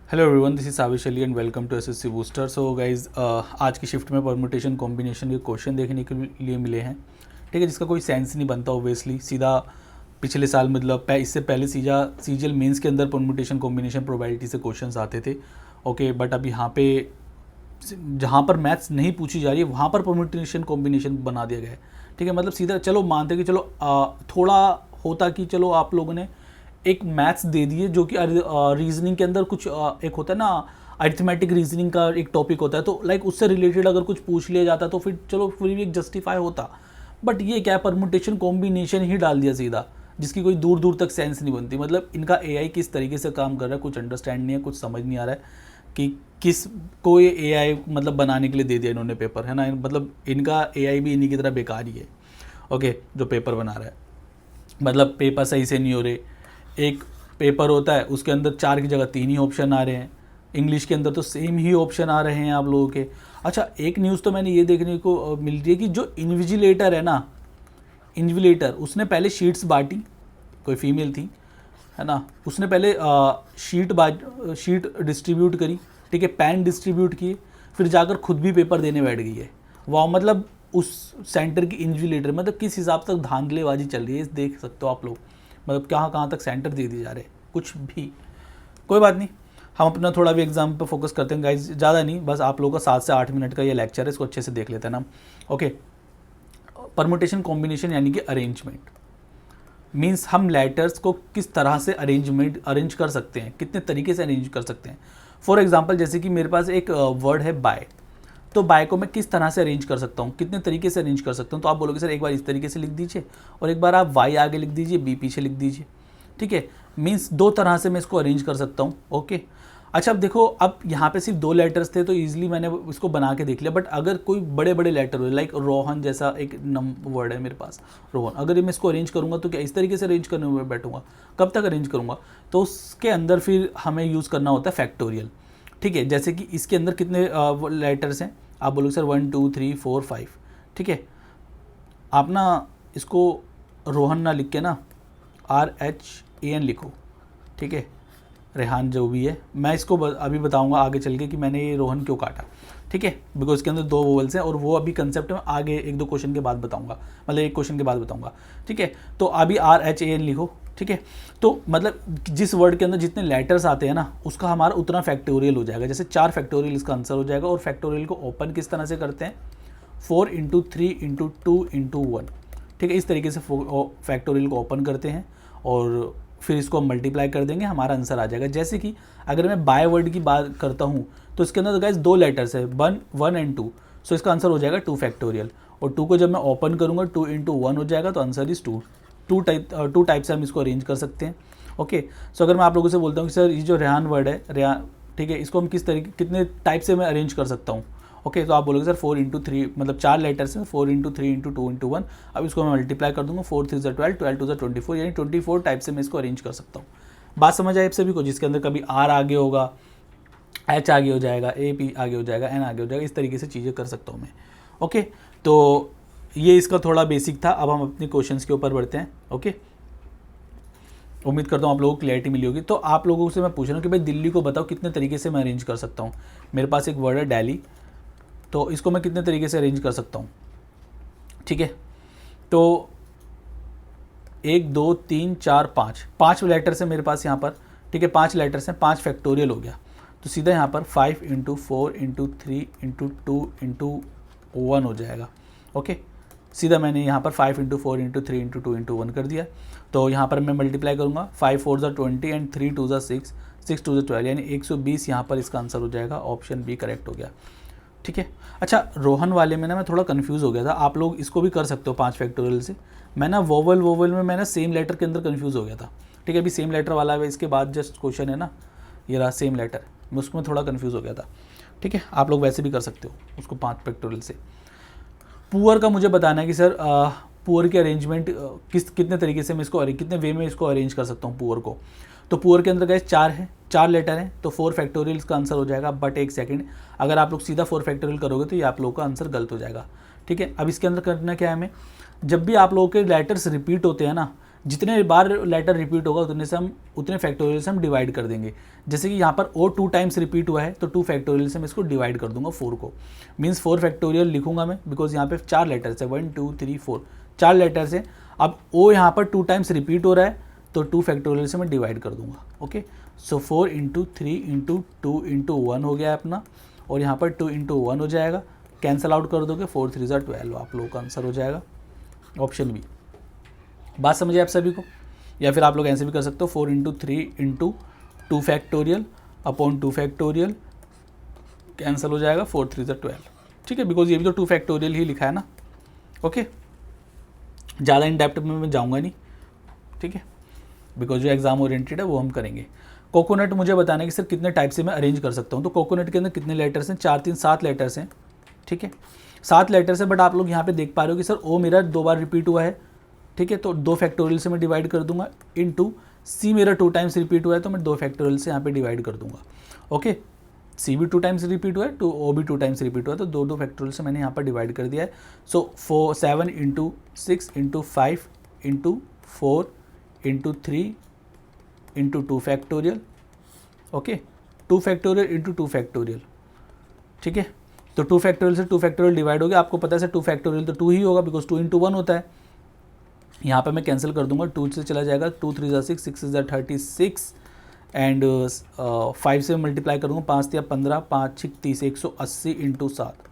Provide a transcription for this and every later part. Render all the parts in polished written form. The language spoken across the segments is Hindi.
Hello everyone, this is Savish Ali and welcome to SSC booster. So guys, आज की शिफ्ट में परम्यूटेशन कॉम्बिनेशन के क्वेश्चन देखने के लिए मिले हैं। ठीक है, जिसका कोई सेंस नहीं बनता ओब्वियसली। सीधा पिछले साल मतलब इससे पहले सीधा सीजीएल मेंस के अंदर परम्यूटेशन कॉम्बिनेशन प्रोबेबिलिटी से क्वेश्चंस आते थे। ओके, बट अब यहाँ पे जहाँ पर मैथ्स नहीं पूछी जा रही है वहाँ पर परम्यूटेशन कॉम्बिनेशन बना दिया गया है। ठीक है, मतलब सीधा चलो मानते कि चलो थोड़ा होता कि चलो आप लोगों ने एक मैथ्स दे दिए जो कि रीजनिंग के अंदर कुछ एक होता है ना, अरिथमेटिक रीजनिंग का एक टॉपिक होता है, तो लाइक उससे रिलेटेड अगर कुछ पूछ लिया जाता तो फिर चलो फिर भी एक जस्टिफाई होता। बट ये क्या है, परमुटेशन कॉम्बिनेशन ही डाल दिया सीधा, जिसकी कोई दूर दूर तक सेंस नहीं बनती। मतलब इनका एआई किस तरीके से काम कर रहा है कुछ अंडरस्टैंड नहीं है, कुछ समझ नहीं आ रहा है कि किस को ये एआई मतलब बनाने के लिए दे दिया इन्होंने पेपर, है ना। मतलब इनका एआई भी इन्हीं की तरह बेकार ही है। ओके, जो पेपर बना रहा है मतलब पेपर सही से नहीं हो रहे। एक पेपर होता है उसके अंदर 4 की जगह 3 ही ऑप्शन आ रहे हैं। इंग्लिश के अंदर तो सेम ही ऑप्शन आ रहे हैं आप लोगों के। अच्छा, एक न्यूज़ तो मैंने ये देखने को मिल रही है कि जो इन्विजिलेटर है ना, इन्विजिलेटर उसने पहले शीट्स बांटी, कोई फीमेल थी है ना, उसने पहले शीट डिस्ट्रीब्यूट करी। ठीक है, पेन डिस्ट्रीब्यूट किए, फिर जाकर खुद भी पेपर देने बैठ गई है। वाह, मतलब उस सेंटर की इन्विजिलेटर मतलब किस हिसाब तक धांधलेबाजी चल रही है, इस देख सकते हो आप लोग। मतलब कहाँ तक सेंटर दे दिए जा रहे हैं, कुछ भी। कोई बात नहीं, हम अपना थोड़ा भी एग्जाम पे फोकस करते हैं गाइज, ज़्यादा नहीं, बस आप लोगों का 7 से 8 मिनट का ये लेक्चर है, इसको अच्छे से देख लेते हैं ना। ओके, परमुटेशन कॉम्बिनेशन यानी कि अरेंजमेंट मीन्स हम लेटर्स को किस तरह से अरेंज कर सकते हैं, कितने तरीके से अरेंज कर सकते हैं। फॉर एग्जाम्पल, जैसे कि मेरे पास एक वर्ड है बाय, तो बाय को मैं किस तरह से अरेंज कर सकता हूँ, कितने तरीके से अरेंज कर सकता हूँ। तो आप बोलोगे सर एक बार इस तरीके से लिख दीजिए और एक बार आप वाई आगे लिख दीजिए, बी पीछे लिख दीजिए। ठीक है, मीन्स 2 तरह से मैं इसको अरेंज कर सकता हूँ। ओके, अच्छा अब देखो, अब यहाँ पे सिर्फ 2 लेटर्स थे तो ईजिली मैंने इसको बना के देख लिया। बट अगर कोई बड़े बड़े लेटर हो, लाइक रोहन जैसा एक वर्ड है मेरे पास, रोहन, अगर मैं इसको अरेंज करूँगा तो क्या इस तरीके से अरेंज करने में बैठूंगा, कब तक अरेंज करूँगा। तो उसके अंदर फिर हमें यूज़ करना होता है फैक्टोरियल। ठीक है, जैसे कि इसके अंदर कितने लेटर्स हैं, आप बोलोगे सर 1 2 3 4 5। ठीक है, आप ना इसको रोहन ना लिख के ना RHAN लिखो। ठीक है, रेहान जो भी है, मैं इसको अभी बताऊंगा आगे चल के कि मैंने ये रोहन क्यों काटा। ठीक है, बिकॉज इसके अंदर 2 वोवल्स हैं और वो अभी कंसेप्ट में आगे 1-2 क्वेश्चन के बाद बताऊंगा, मतलब 1 क्वेश्चन के बाद बताऊंगा। ठीक है, तो अभी RHAN लिखो। ठीक है, तो मतलब जिस वर्ड के अंदर जितने लेटर्स आते हैं ना, उसका हमारा उतना फैक्टोरियल हो जाएगा। जैसे 4 फैक्टोरियल इसका आंसर हो जाएगा। और फैक्टोरियल को ओपन किस तरह से करते हैं, 4 × 3 × 2 × 1। ठीक है, इस तरीके से फैक्टोरियल को ओपन करते हैं और फिर इसको मल्टीप्लाई कर देंगे, हमारा आंसर आ जाएगा। जैसे कि अगर मैं बाय वर्ड की बात करता हूँ तो इसके अंदर गाइस 2 लेटर्स है, 1 एंड 2, सो इसका आंसर हो जाएगा 2 फैक्टोरियल। और 2 को जब मैं ओपन करूँगा 2 × 1 हो जाएगा, तो आंसर इज 2। 2 टाइप से हम इसको अरेंज कर सकते हैं। ओके, सो अगर मैं आप लोगों से बोलता हूँ कि सर ये जो रेहान वर्ड है, रेहान, ठीक है, इसको हम किस तरीके कितने टाइप से मैं अरेंज कर सकता हूँ। ओके, तो आप बोलोगे सर 4 × 3, मतलब 4 लेटर्स हैं, 4 × 3 × 2 × 1। अब इसको मैं मल्टीप्लाई कर दूंगा, 4 3 12, 12 2 24, यानी 24 टाइप से मैं इसको अरेंज कर सकता हूँ। बात समझ आए आप सभी को, जिसके अंदर कभी R आगे होगा, H आगे हो जाएगा, AP आगे हो जाएगा, N आगे हो जाएगा, इस तरीके से चीज़ें कर सकता हूँ मैं। ओके, तो ये इसका थोड़ा बेसिक था। अब हम अपने क्वेश्चंस के ऊपर बढ़ते हैं। ओके, उम्मीद करता हूँ आप लोगों को क्लैरिटी मिली होगी। तो आप लोगों से मैं पूछ रहा हूँ कि भाई दिल्ली को बताओ कितने तरीके से मैं अरेंज कर सकता हूँ। मेरे पास एक वर्ड है दिल्ली, तो इसको मैं कितने तरीके से अरेंज कर सकता हूँ। ठीक है, तो 1 2 3 4 5 लेटर्स हैं मेरे पास यहाँ पर। ठीक है, 5 लेटर्स हैं, 5 फैक्टोरियल हो गया। तो सीधा यहाँ पर 5 × 4 × 3 × 2 × 1 हो जाएगा। ओके, सीधा मैंने यहाँ पर 5 × 4 × 3 × 2 × 1 कर दिया। तो यहाँ पर मैं मल्टीप्लाई करूँगा, 5 4 ज़ा 20 एंड 3 2 ज़ा 6, 6 2 ज़ा 12, यानी 120 यहाँ पर इसका आंसर हो जाएगा। ऑप्शन बी करेक्ट हो गया। ठीक है, अच्छा रोहन वाले में ना मैं थोड़ा कंफ्यूज हो गया था। आप लोग इसको भी कर सकते हो 5 फैक्टोरियल से। मैं ना वोवल में मैं ना सेम लेटर के अंदर कंफ्यूज हो गया था। ठीक है, अभी सेम लेटर वाला है, इसके बाद जस्ट क्वेश्चन है ना, ये रहा सेम लेटर, मैं उसमें थोड़ा कंफ्यूज हो गया था। ठीक है, आप लोग वैसे भी कर सकते हो उसको 5 फैक्टोरियल से। पुअर का मुझे बताना है कि सर पुअर की अरेंजमेंट कितने तरीके से मैं इसको कितने वे में इसको अरेंज कर सकता हूँ पुअर को। तो पुअर के अंदर गए 4 है, 4 लेटर हैं, तो 4 फैक्टोरियल इसका आंसर हो जाएगा। बट एक सेकंड, अगर आप लोग सीधा 4 फैक्टोरियल करोगे तो ये आप लोगों का आंसर गलत हो जाएगा। ठीक है, अब इसके अंदर करना क्या है हमें, जब भी आप लोगों के लेटर्स रिपीट होते हैं ना, जितने बार लेटर रिपीट होगा उतने फैक्टोरियल से हम डिवाइड कर देंगे। जैसे कि यहाँ पर ओ 2 टाइम्स रिपीट हुआ है तो 2 फैक्टोरियल से मैं इसको डिवाइड कर दूंगा 4 को, मीन्स 4 फैक्टोरियल लिखूंगा मैं, बिकॉज यहाँ पे 4 लेटर्स है, 1 2 3 4 4 लेटर्स है। अब ओ यहाँ पर 2 टाइम्स रिपीट हो रहा है तो 2 फैक्टोरियल से मैं डिवाइड कर दूंगा। ओके, सो 4 इंटू 3 इंटू 2 इंटू 1 हो गया अपना, और यहाँ पर 2 इंटू 1 हो जाएगा, कैंसल आउट कर दोगे, 4 3 12, आप लोगों का आंसर हो जाएगा ऑप्शन बी। बात समझिए आप सभी को, या फिर आप लोग ऐसे भी कर सकते हो 4 into 3 into 2 factorial upon 2 factorial, cancel हो जाएगा, 4 3 12, ठीक है, बिकॉज ये भी तो 2 फैक्टोरियल ही लिखा है ना। ओके, ज़्यादा इन डेप्थ में मैं जाऊँगा नहीं, ठीक है, बिकॉज जो एग्जाम ओरिएंटेड है वो हम करेंगे। कोकोनट मुझे बताना है कि सर कितने टाइप से मैं अरेंज कर सकता हूँ, तो कोकोनट के अंदर कितने लेटर्स हैं, 4 3 7 लेटर्स हैं, ठीक है, 7 लेटर्स है। बट आप लोग यहाँ पे देख पा रहे हो कि सर ओ मेरा 2 बार रिपीट हुआ है, ठीक है, तो 2 फैक्टोरियल से मैं डिवाइड कर दूंगा, इनटू सी मेरा 2 टाइम्स रिपीट हुआ है तो मैं 2 फैक्टोरियल से यहाँ पे डिवाइड कर दूंगा। ओके, सी भी 2 टाइम्स रिपीट हुआ है तो ओ भी 2 टाइम्स रिपीट हुआ है, तो 2 फैक्टोरियल से मैंने यहाँ पर डिवाइड कर दिया है। सो 7 into 6 into 5 into 4 into 3 into 2 factorial, okay, 2 factorial into 2 factorial, ठीक है, तो 2 फैक्टोरियल से 2 फैक्टोरियल डिवाइड हो गया। आपको पता है सर 2 फैक्टोरियल तो 2 ही होगा, बिकॉज 2 इंटू 1 होता है। यहाँ पे मैं कैंसिल कर दूंगा, 2 से चला जाएगा, 2 3 6 6 36 एंड 5 से मल्टीप्लाई करूँगा, 5 या 15, 5 6 30, 180 इंटू 7,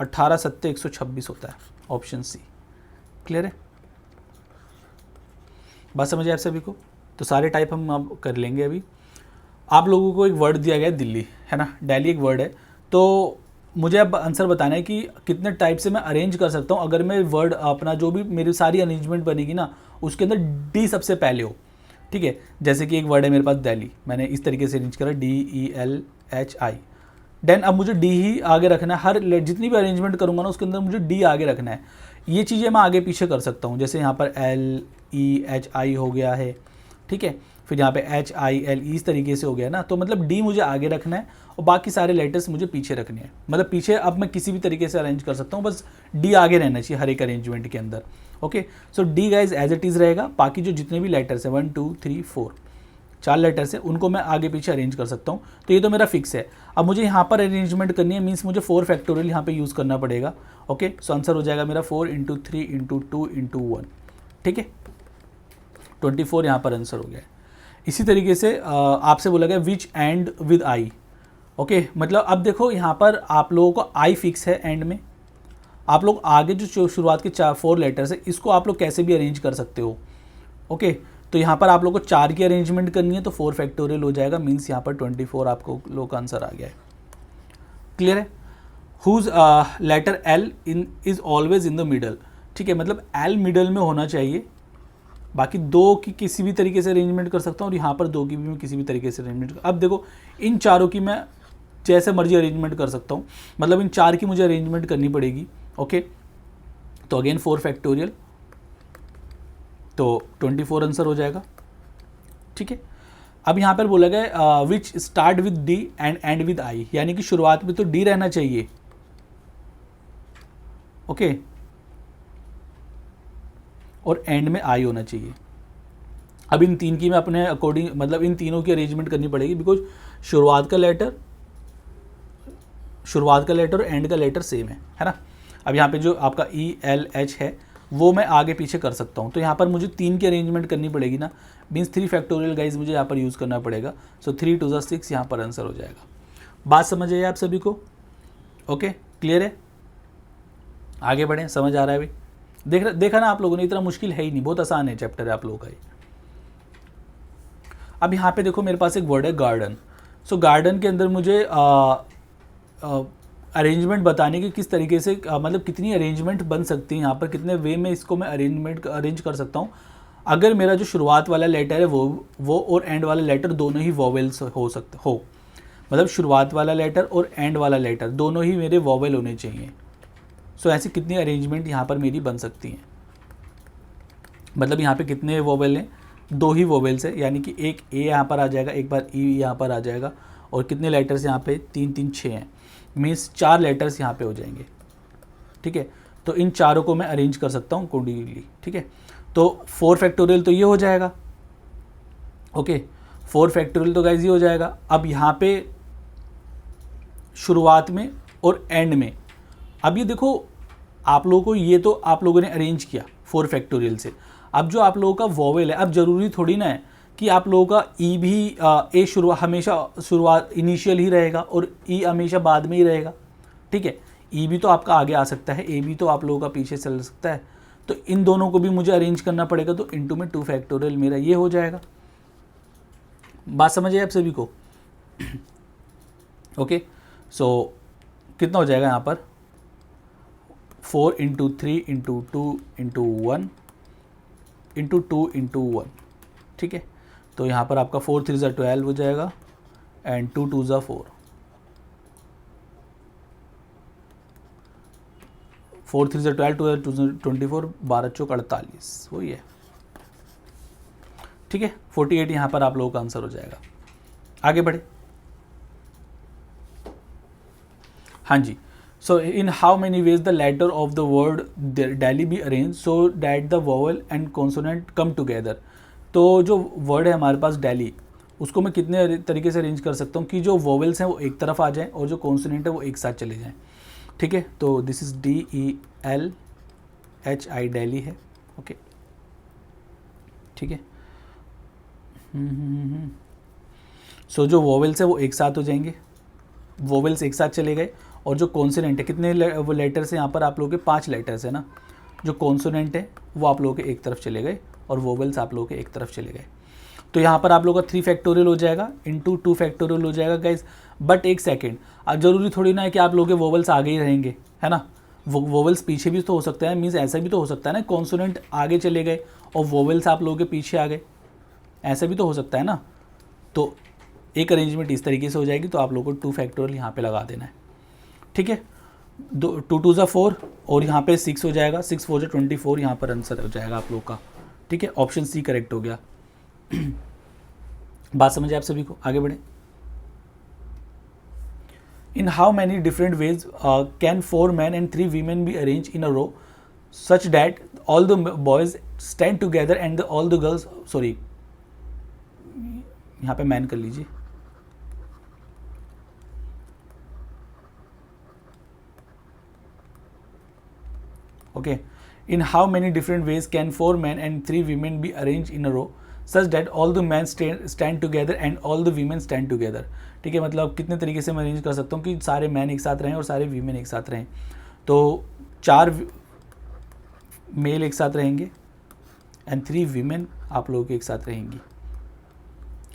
18 7 126 होता है, ऑप्शन सी। क्लियर है, बात समझिए आप सभी को। तो सारे टाइप हम अब कर लेंगे। अभी आप लोगों को एक वर्ड दिया गया है दिल्ली, है ना, दिल्ली एक वर्ड है, तो मुझे अब आंसर बताना है कि कितने टाइप से मैं अरेंज कर सकता हूँ। अगर मैं वर्ड अपना जो भी मेरी सारी अरेंजमेंट बनेगी ना उसके अंदर डी सबसे पहले हो, ठीक है। जैसे कि एक वर्ड है मेरे पास दिल्ली, मैंने इस तरीके से अरेंज करा DELHI, देन अब मुझे डी ही आगे रखना है। हर जितनी भी अरेंजमेंट करूँगा ना उसके अंदर मुझे डी आगे रखना है। ये चीज़ें मैं आगे पीछे कर सकता हूँ, जैसे यहाँ पर LEHI हो गया है, ठीक है, फिर यहाँ पे HILE इस तरीके से हो गया ना, तो मतलब डी मुझे आगे रखना है और बाकी सारे लेटर्स मुझे पीछे रखने हैं। मतलब पीछे अब मैं किसी भी तरीके से अरेंज कर सकता हूँ, बस डी आगे रहना चाहिए हर एक अरेंजमेंट के अंदर। Okay, so the guys as it is रहेगा, बाकी जो जितने भी लेटर्स हैं 1 2 3 4 4 लेटर्स हैं उनको मैं आगे पीछे अरेंज कर सकता हूँ। तो ये तो मेरा फिक्स है। अब मुझे यहाँ पर अरेंजमेंट करनी है, मीन्स मुझे 4 फैक्टोरियल यहाँ पे यूज़ करना पड़ेगा। ओके, सो आंसर हो जाएगा मेरा 4 इंटू 3 इंटू 2 इंटू 1, ठीक है, 24 यहाँ पर आंसर हो गया है। इसी तरीके से आपसे बोला गया विच एंड विद आई। ओके, मतलब अब देखो यहाँ पर आप लोगों को आई फिक्स है एंड में, आप लोग आगे जो शुरुआत के 4 लेटर्स है इसको आप लोग कैसे भी अरेंज कर सकते हो। ओके, तो यहाँ पर आप लोग को 4 की अरेंजमेंट करनी है तो 4 फैक्टोरियल हो जाएगा, मीन्स यहाँ पर 24 आपको लोग का आंसर आ गया है। क्लियर है, whose letter L in is always in the middle, ठीक है, मतलब एल मिडल में होना चाहिए। बाकी 2 की किसी भी तरीके से अरेंजमेंट कर सकता हूँ और यहाँ पर 2 की भी मैं किसी भी तरीके से अरेंजमेंट अब देखो इन चारों की मैं जैसे मर्जी अरेंजमेंट कर सकता हूँ, मतलब इन 4 की मुझे अरेंजमेंट करनी पड़ेगी। ओके, तो अगेन 4 फैक्टोरियल, तो 24 आंसर हो जाएगा, ठीक है। अब यहाँ पर बोला गया which start with D and and with I, यानी कि शुरुआत में तो डी रहना चाहिए। ओके, और एंड में आई होना चाहिए। अब इन 3 की मैं अपने अकॉर्डिंग मतलब इन तीनों की अरेंजमेंट करनी पड़ेगी, बिकॉज शुरुआत का लेटर और एंड का लेटर सेम है ना। अब यहाँ पे जो आपका ELH है वो मैं आगे पीछे कर सकता हूँ, तो यहाँ पर मुझे 3 की अरेंजमेंट करनी पड़ेगी ना, मीन्स 3 फैक्टोरियल गाइज मुझे यहाँ पर यूज़ करना पड़ेगा। सो 3 2 6 यहाँ पर आंसर हो जाएगा। बात समझ आई आप सभी को? ओके, क्लियर है, आगे बढ़ें, समझ आ रहा है भाई? देखा ना आप लोगों ने, इतना मुश्किल है ही नहीं, बहुत आसान है चैप्टर है आप लोगों का ये। अब यहाँ पे देखो मेरे पास एक वर्ड है गार्डन। सो गार्डन के अंदर मुझे अरेंजमेंट बताने की किस तरीके से मतलब कितनी अरेंजमेंट बन सकती है यहाँ पर, कितने वे में इसको मैं अरेंज कर सकता हूँ। अगर मेरा जो शुरुआत वाला लेटर है वो और एंड वाला लेटर दोनों ही वॉवेल्स हो, मतलब शुरुआत वाला लेटर और एंड वाला लेटर दोनों ही मेरे वॉवेल होने चाहिए। सो ऐसी कितनी अरेंजमेंट यहाँ पर मेरी बन सकती हैं, मतलब यहाँ पे कितने वॉवेल हैं, 2 ही वॉवेल्स है, यानी कि एक ए यहाँ पर आ जाएगा, एक बार ई यहाँ पर आ जाएगा, और कितने लेटर्स यहाँ पे 3 3 6 हैं, मीन्स 4 लेटर्स यहाँ पे हो जाएंगे। ठीक है, तो इन चारों को मैं अरेंज कर सकता हूँ अकॉर्डिंगली। ठीक है, तो 4 फैक्टोरियल तो ये हो जाएगा, ओके 4 फैक्टोरियल तो गाइज ये हो जाएगा। अब यहाँ पे शुरुआत में और एंड में, अब ये देखो आप लोगों को, ये तो आप लोगों ने अरेंज किया 4 फैक्टोरियल से। अब जो आप लोगों का वोवेल है, अब ज़रूरी थोड़ी ना है कि आप लोगों का ई भी ए हमेशा शुरुआत इनिशियल ही रहेगा और ई हमेशा बाद में ही रहेगा, ठीक है। ई भी तो आपका आगे आ सकता है, ए भी तो आप लोगों का पीछे चल सकता है, तो इन दोनों को भी मुझे अरेंज करना पड़ेगा, तो इनटू में 2 फैक्टोरियल मेरा ये हो जाएगा। बात समझ आए आप सभी को? ओके सो कितना हो जाएगा यहाँ पर 4 into 3 into 2 into 1 into 2 into 1, ठीक है। तो यहाँ पर आपका 4 3 ज़ा 12 हो जाएगा एंड 2 2 ज़ा 4, 4 3 ज़ा 12 2 ज़ा 24, 12 चौक 48, वही है, ठीक है। 48 यहाँ पर आप लोगों का आंसर हो जाएगा। आगे बढ़े। हाँ जी, so in how many ways the letter of the word daily be arrange so that the vowel and consonant come together. तो जो वर्ड है हमारे पास डेली, उसको मैं कितने तरीके से अरेंज कर सकता हूँ कि जो वोवल्स हैं वो एक तरफ आ जाएं और जो कॉन्सोनेंट है वो एक साथ चले जाएं, ठीक है। तो दिस इज़ DELHI डेली है, ओके, ठीक है। सो जो वोवल्स है वो एक साथ हो जाएंगे, वोवल्स एक साथ चले गए, और जो कॉन्सोनेंट है कितने वो लेटर्स हैं यहाँ पर आप लोगों के 5 लेटर्स है ना, जो कॉन्सोनेंट है वो आप लोगों के एक तरफ चले गए और वोवल्स आप लोगों के एक तरफ चले गए। तो यहाँ पर आप लोगों का 3 फैक्टोरियल हो जाएगा इंटू 2 फैक्टोरियल हो जाएगा गाइज। बट एक सेकेंड, अब जरूरी थोड़ी ना है कि आप लोगों के वोवल्स आगे ही रहेंगे, है ना, वोवल्स पीछे भी तो हो सकता है, मीन्स ऐसा भी तो हो सकता है ना कॉन्सोनेंट आगे चले गए और वोवल्स आप लोगों के पीछे आ गए, ऐसा भी तो हो सकता है ना। तो एक अरेंजमेंट इस तरीके से हो जाएगी, तो आप लोगों को 2 फैक्टोरियल यहाँ पे लगा देना है, ठीक है। 2 2 ज़ा 4 और यहाँ पे 6 हो जाएगा, 6 4 ज़ा 24 यहाँ पर आंसर हो जाएगा आप लोग का, ठीक है। ऑप्शन सी करेक्ट हो गया। बात समझे आप सभी को? आगे बढ़े। In how many different ways can 4 men and 3 women be arrange in a row such that all the boys stand together and all the girls, sorry यहाँ पे मैन कर लीजिए, okay. In how many different ways can 4 men and 3 women be arranged in a row such that all the men stand together and all the women stand together, ठीक है। मतलब कितने तरीके से मैं अरेंज कर सकता हूँ कि सारे मैन एक साथ रहें और सारे वीमेन एक साथ रहें। तो 4 मेल एक साथ रहेंगे एंड 3 वीमेन आप लोगों के एक साथ रहेंगी,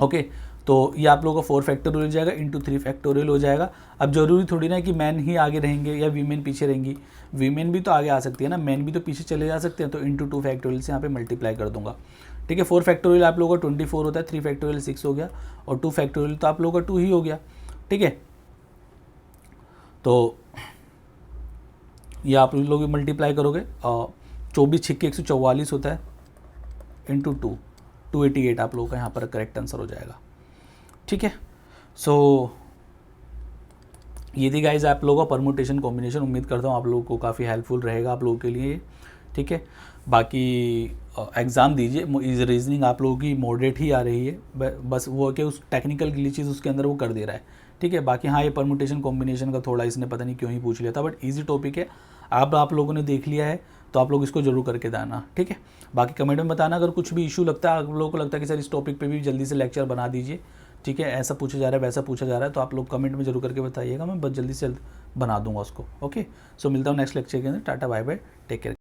ओके। तो ये आप लोगों का 4 फैक्टोरियल हो जाएगा इंटू 3 फैक्टोरियल हो जाएगा। अब जरूरी थोड़ी ना कि मैन ही आगे रहेंगे या वीमेन पीछे रहेंगी, वीमेन भी तो आगे आ सकती है ना, मैन भी तो पीछे चले जा सकते हैं। तो इंटू 2 फैक्टोरियल से यहाँ पे मल्टीप्लाई कर दूंगा, ठीक है। 4 फैक्टोरियल आप लोगों का 24 होता है, 3 फैक्टोरियल 6 हो गया और 2 फैक्टोरियल तो आप लोगों का 2 ही हो गया, ठीक है। तो ये आप लोग मल्टीप्लाई करोगे, 24 6 144 होता है इंटू 2 288 आप लोगों का यहाँ पर करेक्ट आंसर हो जाएगा, ठीक है। सो ये थी गाइज आप लोगों का परमुटेशन कॉम्बिनेशन। उम्मीद करता हूँ आप लोगों को काफ़ी हेल्पफुल रहेगा आप लोगों के लिए, ठीक है। बाकी एग्ज़ाम दीजिए, रीजनिंग आप लोगों की मॉडरेट ही आ रही है, बस वो कि उस टेक्निकल ग्लिचेस उसके अंदर वो कर दे रहा है, ठीक है। बाकी हाँ, ये परमुटेशन कॉम्बिनेशन का थोड़ा इसने पता नहीं क्यों ही पूछ लिया था, बट ईजी टॉपिक है। आप लोगों ने देख लिया है तो आप लोग इसको जरूर करके देना, ठीक है। बाकी कमेंट में बताना अगर कुछ भी इशू लगता है, आप लोगों को लगता है कि सर इस टॉपिक पे भी जल्दी से लेक्चर बना दीजिए, ठीक है, ऐसा पूछा जा रहा है वैसा पूछा जा रहा है, तो आप लोग कमेंट में जरूर करके बताइएगा, मैं बस जल्दी से जल्द बना दूंगा उसको, ओके। सो मिलता हूँ नेक्स्ट लेक्चर के अंदर। Tata bye bye, take care.